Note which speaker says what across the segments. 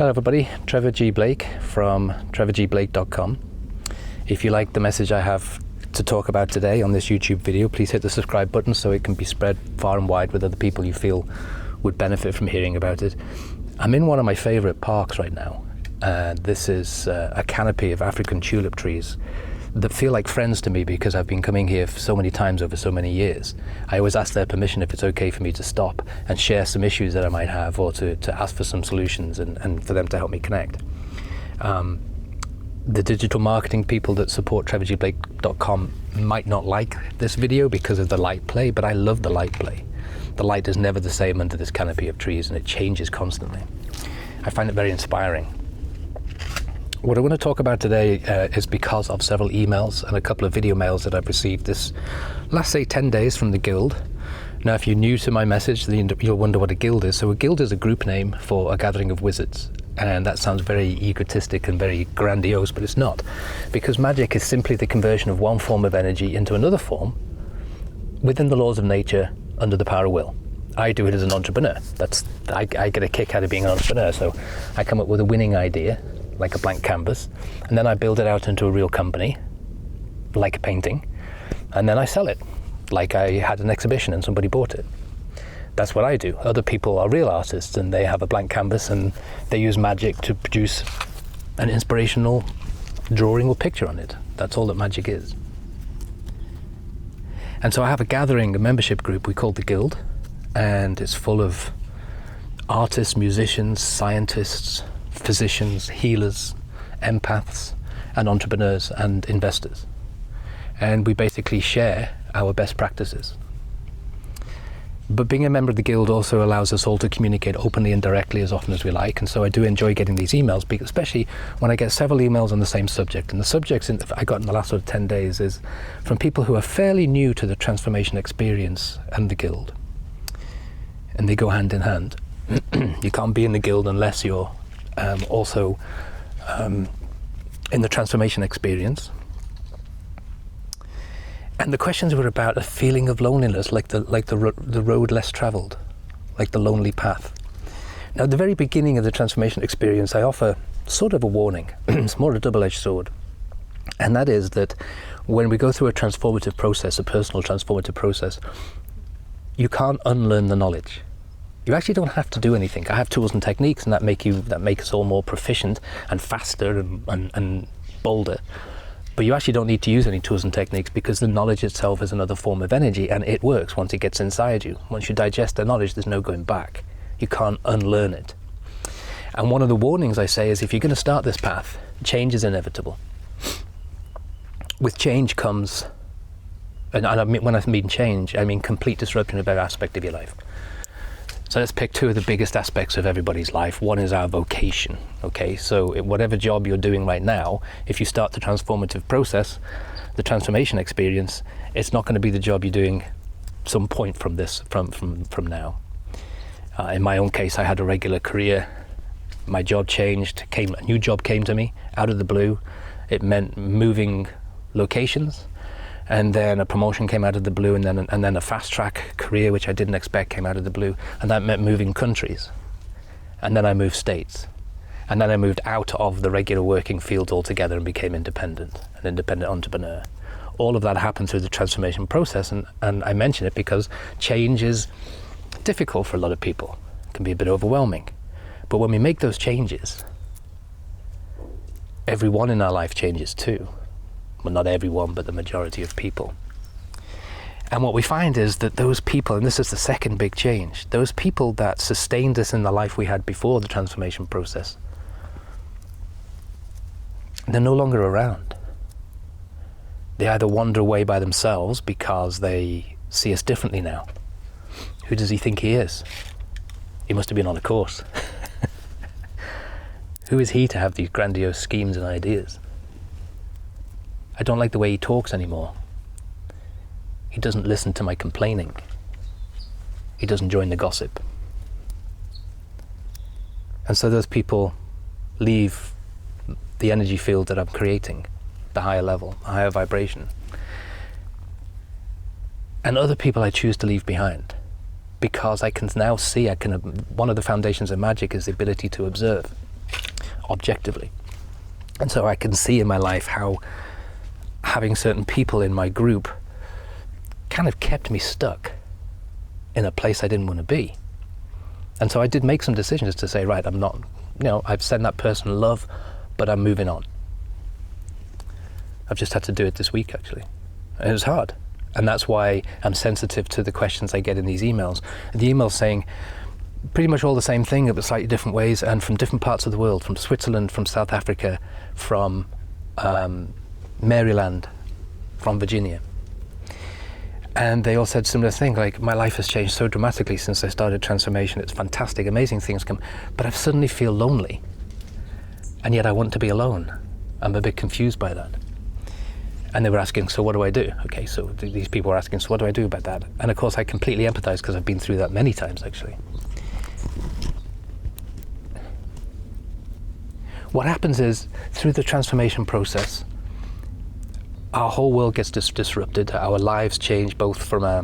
Speaker 1: Hello everybody, Trevor G. Blake from trevorgblake.com. If you like the message I have to talk about today on this YouTube video, please hit the subscribe button so it can be spread far and wide with other people you feel would benefit from hearing about it. I'm in one of my favorite parks right now. This is a canopy of African tulip trees that feel like friends to me because I've been coming here so many times over so many years. I always ask their permission if it's okay for me to stop and share some issues that I might have, or to ask for some solutions and for them to help me connect. The digital marketing people that support trevorgblake.com might not like this video because of the light play, but I love the light play. The light is never the same under this canopy of trees, and it changes constantly. I find it very inspiring. What I want to talk about today is because of several emails and a couple of video mails that I've received this last, say, 10 days from the Guild. Now, if you're new to my message, then you'll wonder what a guild is. So a guild is a group name for a gathering of wizards. And that sounds very egotistic and very grandiose, but it's not. Because magic is simply the conversion of one form of energy into another form within the laws of nature under the power of will. I do it as an entrepreneur. I get a kick out of being an entrepreneur. So I come up with a winning idea, like a blank canvas, and then I build it out into a real company, like a painting, and then I sell it, like I had an exhibition and somebody bought it. That's what I do. Other people are real artists and they have a blank canvas and they use magic to produce an inspirational drawing or picture on it. That's all that magic is. And so I have a gathering, a membership group we call the Guild, and it's full of artists, musicians, scientists, physicians, healers, empaths, and entrepreneurs and investors. And we basically share our best practices. But being a member of the Guild also allows us all to communicate openly and directly as often as we like. And so I do enjoy getting these emails, especially when I get several emails on the same subject. And the subjects I got in the last sort of 10 days is from people who are fairly new to the transformation experience and the Guild. And they go hand in hand. You can't be in the Guild unless you're also in the transformation experience. And the questions were about a feeling of loneliness, like the road less traveled, like the lonely path. Now, at the very beginning of the transformation experience, I offer sort of a warning. It's more a double-edged sword. And that is that when we go through a transformative process, a personal transformative process, you can't unlearn the knowledge. You actually don't have to do anything. I have tools and techniques, and that make us all more proficient and faster and bolder. But you actually don't need to use any tools and techniques because the knowledge itself is another form of energy, and it works once it gets inside you. Once you digest the knowledge, there's no going back. You can't unlearn it. And one of the warnings I say is if you're going to start this path, change is inevitable. With change comes, and when I mean change, I mean complete disruption of every aspect of your life. So let's pick two of the biggest aspects of everybody's life. One is our vocation, okay? So whatever job you're doing right now, if you start the transformative process, the transformation experience, it's not going to be the job you're doing some point from now. In my own case, I had a regular career. My job changed, a new job came to me out of the blue. It meant moving locations. And then a promotion came out of the blue, and then a fast-track career, which I didn't expect, came out of the blue. And that meant moving countries. And then I moved states. And then I moved out of the regular working field altogether and became an independent entrepreneur. All of that happened through the transformation process, and I mention it because change is difficult for a lot of people. It can be a bit overwhelming. But when we make those changes, everyone in our life changes too. Well, not everyone, but the majority of people. And what we find is that those people, and this is the second big change, those people that sustained us in the life we had before the transformation process, they're no longer around. They either wander away by themselves because they see us differently now. Who does he think he is? He must have been on a course. Who is he to have these grandiose schemes and ideas? I don't like the way he talks anymore. He doesn't listen to my complaining. He doesn't join the gossip. And so those people leave the energy field that I'm creating, the higher level, the higher vibration. And other people I choose to leave behind because I can now see, one of the foundations of magic is the ability to observe. objectively. And so I can see in my life how having certain people in my group kind of kept me stuck in a place I didn't want to be. And so I did make some decisions to say, right, I'm not, I've sent that person love, but I'm moving on. I've just had to do it this week, actually. And it was hard. And that's why I'm sensitive to the questions I get in these emails. The emails saying pretty much all the same thing, but slightly different ways, and from different parts of the world, from Switzerland, from South Africa, from Maryland, from Virginia. And they all said similar thing, like, my life has changed so dramatically since I started transformation. It's fantastic, amazing things come, but I suddenly feel lonely. And yet I want to be alone. I'm a bit confused by that. And they were asking, so what do I do? Okay, so these people were asking, so what do I do about that? And of course I completely empathize because I've been through that many times, actually. What happens is, through the transformation process, our whole world gets disrupted. Our lives change, both from a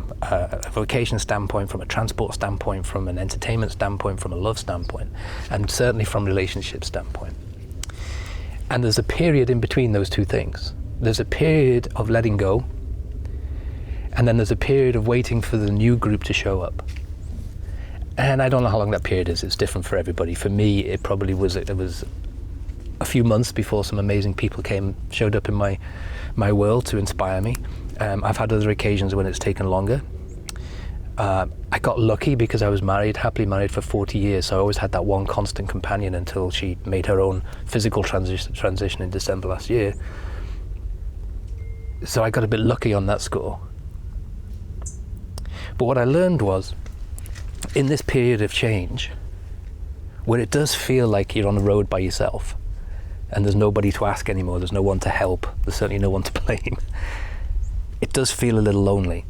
Speaker 1: vocation standpoint, from a transport standpoint, from an entertainment standpoint, from a love standpoint, and certainly from a relationship standpoint. And there's a period in between those two things. There's a period of letting go, and then there's a period of waiting for the new group to show up. And I don't know how long that period is. It's different for everybody. For me, it probably was a few months before some amazing people showed up in my world to inspire me. I've had other occasions when it's taken longer. I got lucky because I was happily married for 40 years, so I always had that one constant companion until she made her own physical transition in December last year. So I got a bit lucky on that score. But what I learned was, in this period of change, where it does feel like you're on the road by yourself, and there's nobody to ask anymore, there's no one to help, there's certainly no one to blame, it does feel a little lonely.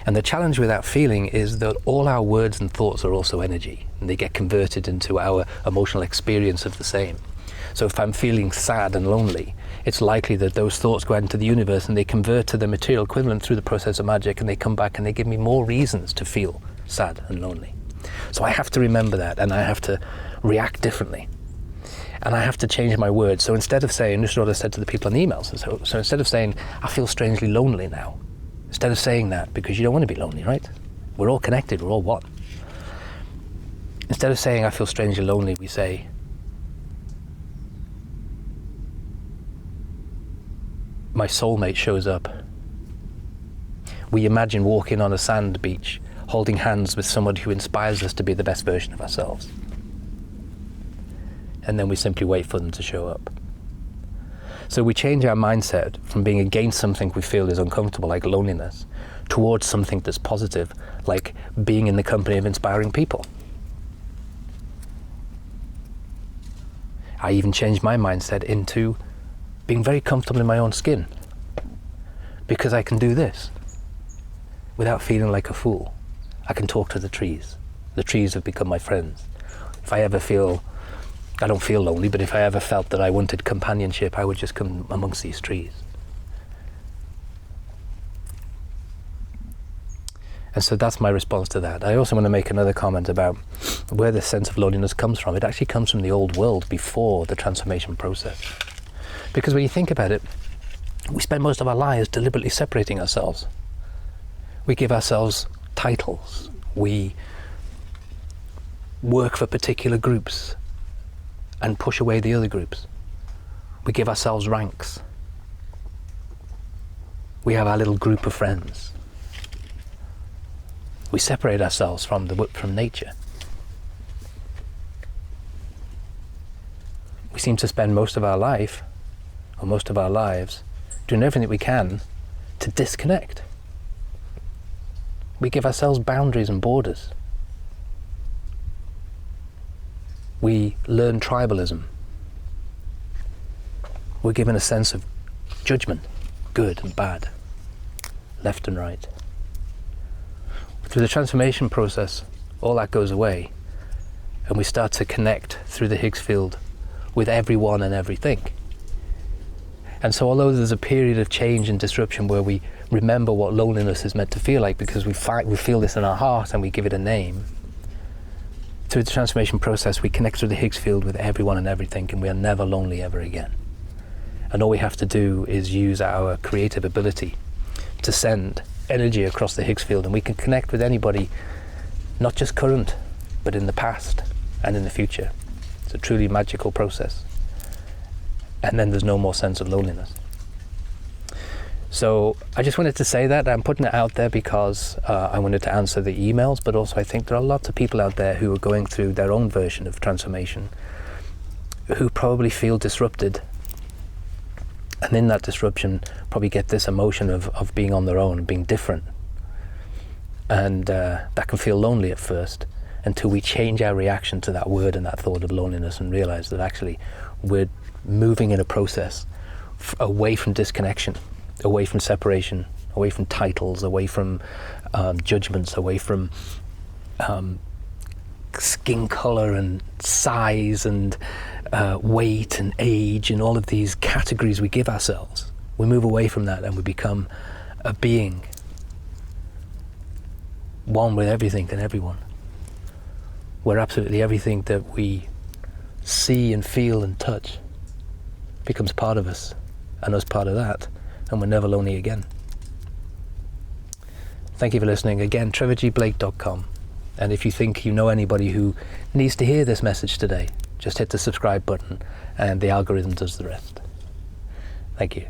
Speaker 1: And the challenge with that feeling is that all our words and thoughts are also energy, and they get converted into our emotional experience of the same. So if I'm feeling sad and lonely, it's likely that those thoughts go out into the universe and they convert to the material equivalent through the process of magic, and they come back and they give me more reasons to feel sad and lonely. So I have to remember that, and I have to react differently. And I have to change my words. So instead of saying, this is what I said to the people on the emails, so instead of saying, I feel strangely lonely now, instead of saying that, because you don't want to be lonely, right? We're all connected, we're all one. Instead of saying, I feel strangely lonely, we say, my soulmate shows up. We imagine walking on a sand beach, holding hands with someone who inspires us to be the best version of ourselves. And then we simply wait for them to show up. So we change our mindset from being against something we feel is uncomfortable, like loneliness, towards something that's positive, like being in the company of inspiring people. I even changed my mindset into being very comfortable in my own skin, because I can do this without feeling like a fool. I can talk to the trees. The trees have become my friends. If I ever feel, I don't feel lonely, but if I ever felt that I wanted companionship, I would just come amongst these trees. And so that's my response to that. I also want to make another comment about where the sense of loneliness comes from. It actually comes from the old world before the transformation process. Because when you think about it, we spend most of our lives deliberately separating ourselves. We give ourselves titles. We work for particular groups and push away the other groups. We give ourselves ranks. We have our little group of friends. We separate ourselves from nature. We seem to spend most of our life, or most of our lives, doing everything we can to disconnect. We give ourselves boundaries and borders. We learn tribalism. We're given a sense of judgment, good and bad, left and right. Through the transformation process, all that goes away, and we start to connect through the Higgs field with everyone and everything. And so although there's a period of change and disruption where we remember what loneliness is meant to feel like, because we feel this in our heart and we give it a name, through the transformation process, we connect through the Higgs field with everyone and everything, and we are never lonely ever again. And all we have to do is use our creative ability to send energy across the Higgs field, and we can connect with anybody, not just current, but in the past and in the future. It's a truly magical process. And then there's no more sense of loneliness. So I just wanted to say that. I'm putting it out there because I wanted to answer the emails, but also I think there are lots of people out there who are going through their own version of transformation, who probably feel disrupted, and in that disruption probably get this emotion of being on their own and being different. And that can feel lonely at first, until we change our reaction to that word and that thought of loneliness and realize that actually we're moving in a process away from disconnection, away from separation, away from titles, away from judgments, away from skin color and size and weight and age and all of these categories we give ourselves. We move away from that and we become a being, one with everything and everyone, where absolutely everything that we see and feel and touch becomes part of us, and us part of that, and we're never lonely again. Thank you for listening. Again, trevorgblake.com. And if you think you know anybody who needs to hear this message today, just hit the subscribe button and the algorithm does the rest. Thank you.